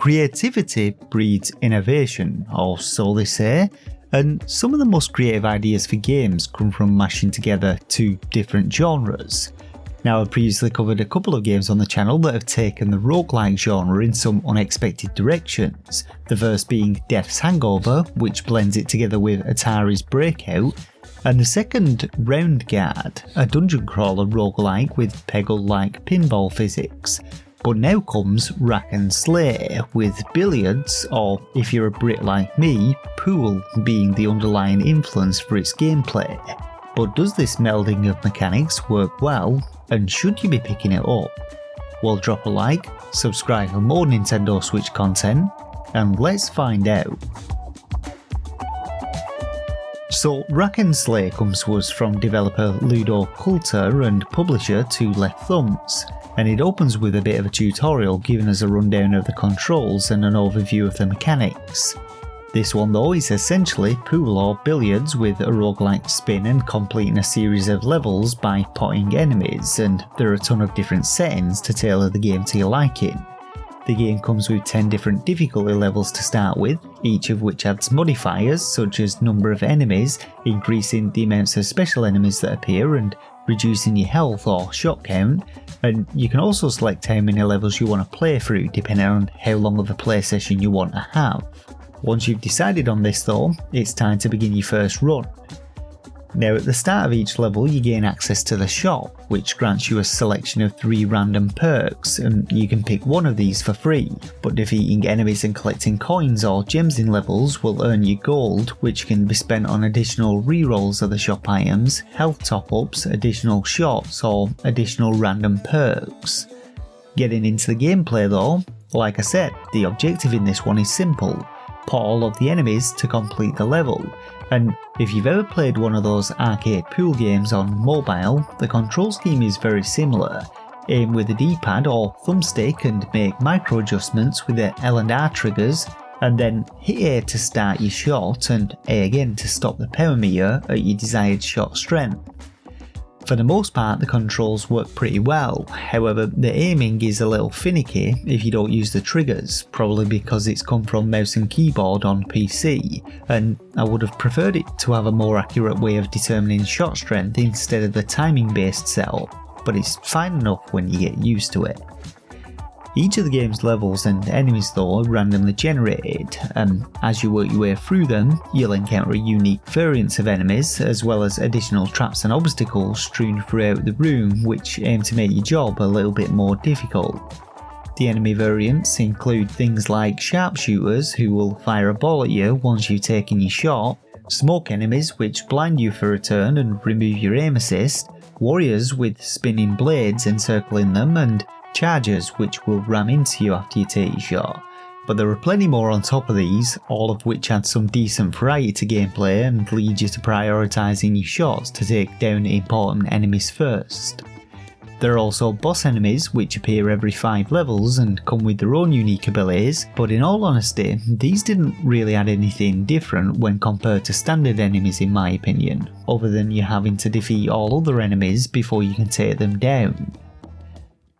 Creativity breeds innovation, or so they say, and some of the most creative ideas for games come from mashing together two different genres. Now, I've previously covered a couple of games on the channel that have taken the roguelike genre in some unexpected directions, the first being Death's Hangover, which blends it together with Atari's Breakout, and the second Round Guard, a dungeon crawler roguelike with Peggle-like pinball physics. But now comes Rack and Slay, with billiards, or if you're a Brit like me, pool being the underlying influence for its gameplay. But does this melding of mechanics work well, and should you be picking it up? Well, drop a like, subscribe for more Nintendo Switch content, and let's find out. So Rack and Slay comes to us from developer Ludo Kulter and publisher Two Left Thumbs, and it opens with a bit of a tutorial giving us a rundown of the controls and an overview of the mechanics. This one though is essentially pool or billiards with a roguelike spin and completing a series of levels by potting enemies, and there are a ton of different settings to tailor the game to your liking. The game comes with 10 different difficulty levels to start with, each of which adds modifiers such as number of enemies, increasing the amounts of special enemies that appear and reducing your health or shot count, and you can also select how many levels you want to play through depending on how long of a play session you want to have. Once you've decided on this though, it's time to begin your first run. Now at the start of each level you gain access to the shop, which grants you a selection of 3 random perks, and you can pick one of these for free, but defeating enemies and collecting coins or gems in levels will earn you gold, which can be spent on additional rerolls of the shop items, health top-ups, additional shots, or additional random perks. Getting into the gameplay though, like I said, the objective in this one is simple. Pot all of the enemies to complete the level, and if you've ever played one of those arcade pool games on mobile, the control scheme is very similar. Aim with the D-pad or thumbstick and make micro adjustments with the L and R triggers, and then hit A to start your shot and A again to stop the power meter at your desired shot strength. For the most part the controls work pretty well, however the aiming is a little finicky if you don't use the triggers, probably because it's come from mouse and keyboard on PC, and I would have preferred it to have a more accurate way of determining shot strength instead of the timing based setup, but it's fine enough when you get used to it. Each of the game's levels and enemies though are randomly generated, and as you work your way through them, you'll encounter unique variants of enemies as well as additional traps and obstacles strewn throughout the room which aim to make your job a little bit more difficult. The enemy variants include things like sharpshooters who will fire a ball at you once you've taken your shot, smoke enemies which blind you for a turn and remove your aim assist, warriors with spinning blades encircling them, and chargers which will ram into you after you take your shot. But there are plenty more on top of these, all of which add some decent variety to gameplay and lead you to prioritising your shots to take down important enemies first. There are also boss enemies which appear every 5 levels and come with their own unique abilities, but in all honesty these didn't really add anything different when compared to standard enemies in my opinion, other than you having to defeat all other enemies before you can take them down.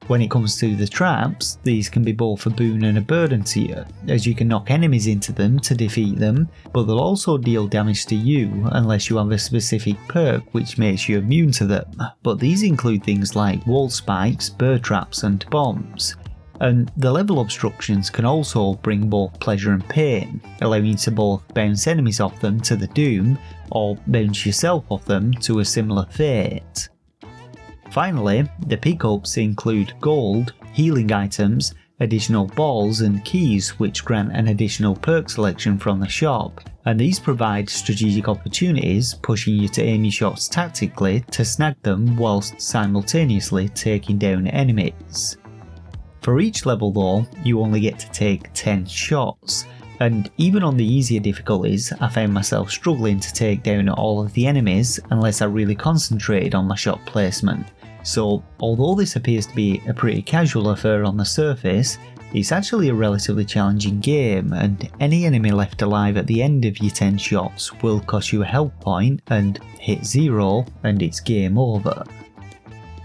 When it comes to the traps, these can be both a boon and a burden to you, as you can knock enemies into them to defeat them, but they'll also deal damage to you unless you have a specific perk which makes you immune to them, but these include things like wall spikes, bird traps and bombs. And the level obstructions can also bring both pleasure and pain, allowing you to both bounce enemies off them to the doom, or bounce yourself off them to a similar fate. Finally, the pickups include gold, healing items, additional balls and keys which grant an additional perk selection from the shop, and these provide strategic opportunities, pushing you to aim your shots tactically to snag them whilst simultaneously taking down enemies. For each level though, you only get to take 10 shots, and even on the easier difficulties I found myself struggling to take down all of the enemies unless I really concentrated on my shot placement. So although this appears to be a pretty casual affair on the surface, it's actually a relatively challenging game, and any enemy left alive at the end of your 10 shots will cost you a health point and hit 0 and it's game over.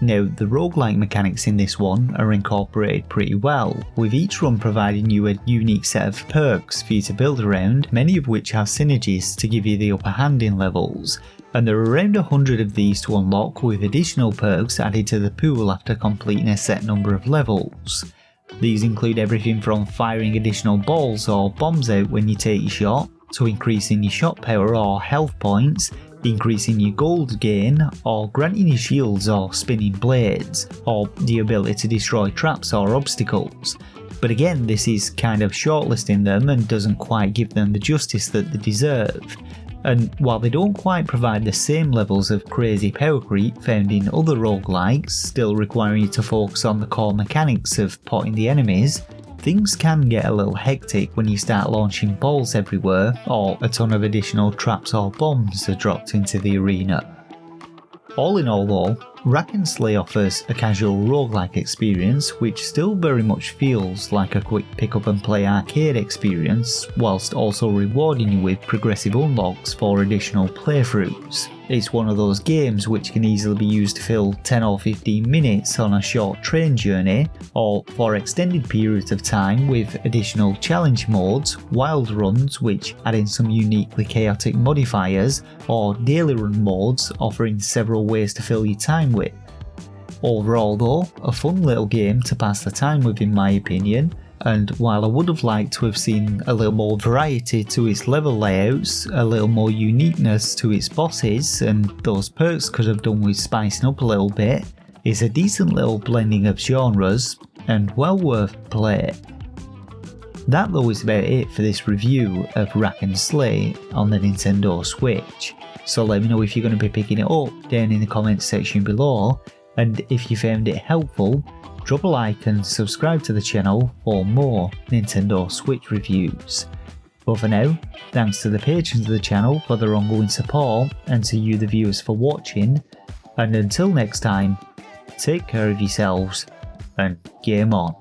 Now, the roguelike mechanics in this one are incorporated pretty well, with each run providing you a unique set of perks for you to build around, many of which have synergies to give you the upper hand in levels, and there are around 100 of these to unlock, with additional perks added to the pool after completing a set number of levels. These include everything from firing additional balls or bombs out when you take your shot, to increasing your shot power or health points, increasing your gold gain, or granting you shields or spinning blades, or the ability to destroy traps or obstacles. But again, this is kind of shortlisting them and doesn't quite give them the justice that they deserve. And while they don't quite provide the same levels of crazy power creep found in other roguelikes, still requiring you to focus on the core mechanics of potting the enemies, things can get a little hectic when you start launching balls everywhere, or a ton of additional traps or bombs are dropped into the arena. All in all though, Rack and Slay offers a casual roguelike experience which still very much feels like a quick pick up and play arcade experience, whilst also rewarding you with progressive unlocks for additional playthroughs. It's one of those games which can easily be used to fill 10 or 15 minutes on a short train journey, or for extended periods of time with additional challenge modes, wild runs which add in some uniquely chaotic modifiers, or daily run modes offering several ways to fill your time with. Overall though, a fun little game to pass the time with in my opinion, and while I would have liked to have seen a little more variety to its level layouts, a little more uniqueness to its bosses, and those perks could have done with spicing up a little bit, it's a decent little blending of genres, and well worth play. That though is about it for this review of Rack and Slay on the Nintendo Switch, so let me know if you're going to be picking it up down in the comments section below, and if you found it helpful, drop a like and subscribe to the channel for more Nintendo Switch reviews. But for now, thanks to the patrons of the channel for their ongoing support, and to you the viewers for watching, and until next time, take care of yourselves and game on.